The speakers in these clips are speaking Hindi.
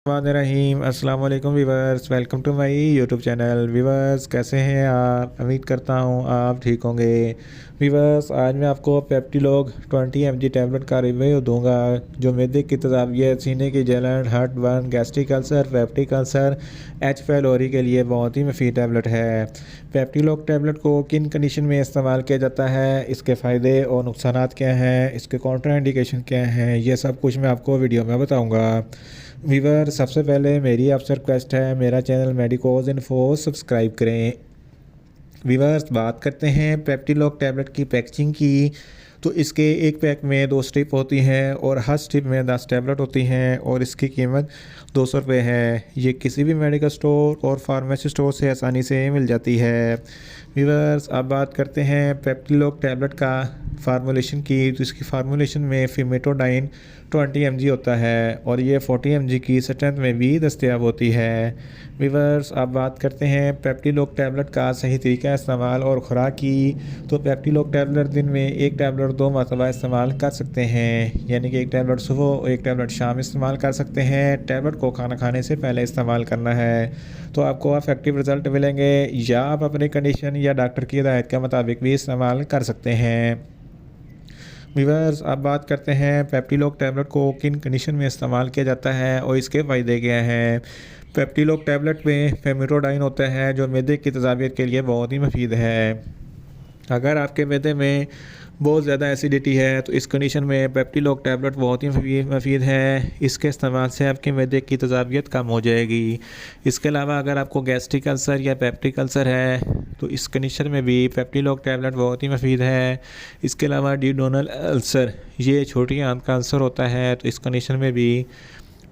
रहीम अस्सलाम वालेकुम viewers, welcome to my YouTube channel. Viewers कैसे हैं आप? उम्मीद करता हूँ आप ठीक होंगे। वीवर्स आज मैं आपको पेप्टिलॉग 20 mg टैबलेट का रिव्यू दूंगा जो मैदे की तेज़ाबियत, सीने की जलन, heart burn, gastric ulcer, peptic ulcer, H pylori के लिए बहुत ही मुफीद टैबलेट है। पेप्टिलॉग टैबलेट को किन कंडीशन में इस्तेमाल किया जाता है, इसके फ़ायदे और नुकसान क्या हैं, इसके कॉन्ट्रा इंडिकेशन क्या हैं, ये सब कुछ मैं आपको वीडियो में बताऊँगा। वीवर सबसे पहले मेरी आपसे रिक्वेस्ट है, मेरा चैनल मेडिकोज इन्फो सब्सक्राइब करें। वीवर्स बात करते हैं पेप्टिलॉग टैबलेट की पैकेजिंग की। तो इसके एक पैक में 2 स्ट्रिप होती हैं और हर स्ट्रिप में 10 टैबलेट होती हैं और इसकी कीमत 200 रुपये है। ये किसी भी मेडिकल स्टोर और फार्मेसी स्टोर से आसानी से मिल जाती है। वीवर्स अब बात करते हैं पेप्टिलॉग टैबलेट का फार्मूलेशन की। तो इसकी फार्मूलेशन में फिमेटोडाइन 20 mg होता है और ये 40 mg की स्ट्रेंथ में भी दस्तयाब होती है। वीवर्स अब बात करते हैं पेप्टिलॉग टैबलेट का सही तरीका इस्तेमाल और खुराक की। तो पेप्टिलॉग टैबलेट दिन में एक टैबलेट 2 मरतबा इस्तेमाल कर सकते हैं, यानी कि एक टैबलेट सुबह और एक टैबलेट शाम इस्तेमाल कर सकते हैं। टैबलेट को खाना खाने से पहले इस्तेमाल करना है तो आपको इफेक्टिव रिज़ल्ट मिलेंगे, या आप अपनी कंडीशन या डॉक्टर की हिदायत के मुताबिक भी इस्तेमाल कर सकते हैं। वीवर्स अब बात करते हैं पेप्टिलॉग टैबलेट को किन कंडीशन में इस्तेमाल किया जाता है और इसके फ़ायदे क्या हैं। पेप्टिलॉग टैबलेट में फेमिटोडाइन होता है जो मैदे की तेज़ाबियत के लिए बहुत ही मुफीद है। अगर आपके मैदे में बहुत ज़्यादा एसिडिटी है तो इस कंडीशन में पेप्टिलॉग टैबलेट बहुत ही मुफीद है। इसके इस्तेमाल से आपके मैदे की तेज़ाबियत कम हो जाएगी। इसके अलावा अगर आपको गैस्ट्रिक अल्सर या पेप्टिक अल्सर है तो इस कंडीशन में भी पेप्टिलॉग टैबलेट बहुत ही मुफीद है। इसके अलावा डिडोनल अल्सर, ये छोटी आंत का अल्सर होता है, तो इस कंडीशन में भी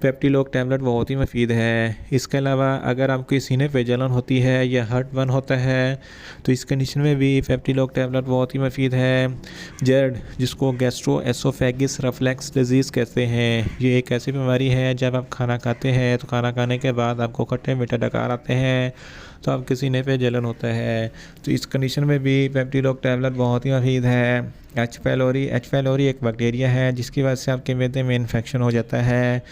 पेप्टिलॉग टैबलेट बहुत ही मुफीद है। इसके अलावा अगर आपकी सीने पे जलन होती है या हार्ट बर्न होता है तो इस कंडीशन में भी पेप्टिलॉग टैबलेट बहुत ही मुफीद है। जर्ड, जिसको गैस्ट्रो एसोफेगिस रिफ्लक्स डिजीज़ कहते हैं, ये एक ऐसी बीमारी है जब आप खाना खाते हैं तो खाना खाने के बाद आपको खट्टे मीठे डकार आते हैं तो आपके सीने पे जलन होता है, तो इस कंडीशन में भी पेप्टिलॉग टैबलेट बहुत ही मुफीद है। एच फाइलोरी एक बैक्टीरिया है जिसकी वजह से आपके मैदे में इन्फेक्शन हो जाता है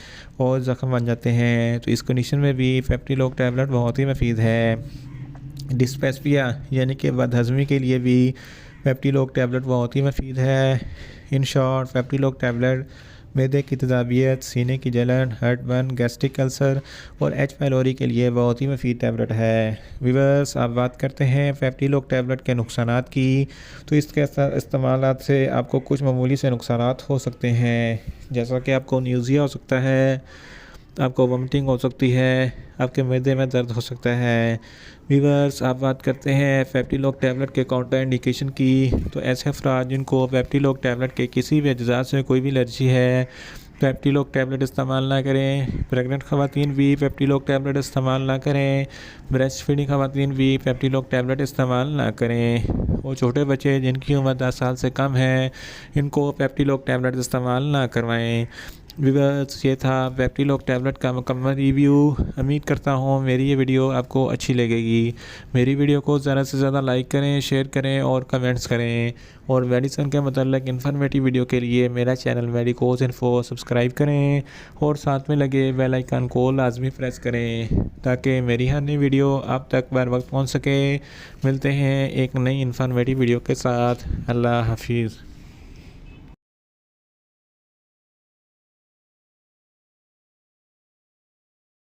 और ज़ख्म बन जाते हैं, तो इस कंडीशन में भी पेप्टिलॉग टैबलेट बहुत ही मुफीद है। डिस्पेप्सिया यानी कि बदहज़मी के लिए भी पेप्टिलॉग टैबलेट बहुत ही मुफीद है। इन शॉर्ट पेप्टिलॉग टैबलेट मैदे की तेज़ाबियत, सीने की जलन, हार्ट बर्न, गैस्ट्रिक अल्सर और एच फाइलोरी के लिए बहुत ही मुफीद टैबलेट है। वीवर्स अब बात करते हैं पेप्टिलॉग टैबलेट के नुकसानात की। तो इसके इस्तेमाल से आपको कुछ मामूली से नुकसानात हो सकते हैं, जैसा कि आपको न्यूज़िया हो सकता है, आपको वोमिटिंग हो सकती है, आपके मैदे में दर्द हो सकता है। वीवर्स आप बात करते हैं पेप्टिलॉग टैबलेट के काउंटर इंडिकेशन की। तो ऐसे अफराद जिनको पेप्टिलॉग टैबलेट के किसी भी अज्जा से कोई भी एलर्जी है पेप्टिलॉग टैबलेट इस्तेमाल ना करें। प्रेग्नेंट ख़वातीन भी पेप्टिलॉग टैबलेट इस्तेमाल ना करें। ब्रेस्ट फीडिंग ख़वातीन भी पेप्टिलॉग टैबलेट इस्तेमाल ना करें। और छोटे बच्चे जिनकी उम्र 10 साल से कम है इनको पेप्टिलॉग टैबलेट इस्तेमाल ना करवाएं। वीवर्स ये था पेप्टिलॉग टैबलेट का मुकम्मल रिव्यू। उम्मीद करता हूँ मेरी ये वीडियो आपको अच्छी लगेगी। मेरी वीडियो को ज़्यादा से ज़्यादा लाइक करें, शेयर करें और कमेंट्स करें। और मेडिसिन के मतलब इन्फॉर्मेटिव वीडियो के लिए मेरा चैनल मेडिकोज इन्फो सब्सक्राइब करें और साथ में लगे बेल आइकन को लाजमी प्रेस करें ताकि मेरी हर नई वीडियो आप तक बर वक्त पहुँच सके। मिलते हैं एक नई इन्फॉर्मेटिव वीडियो के साथ। अल्लाह हाफिज़।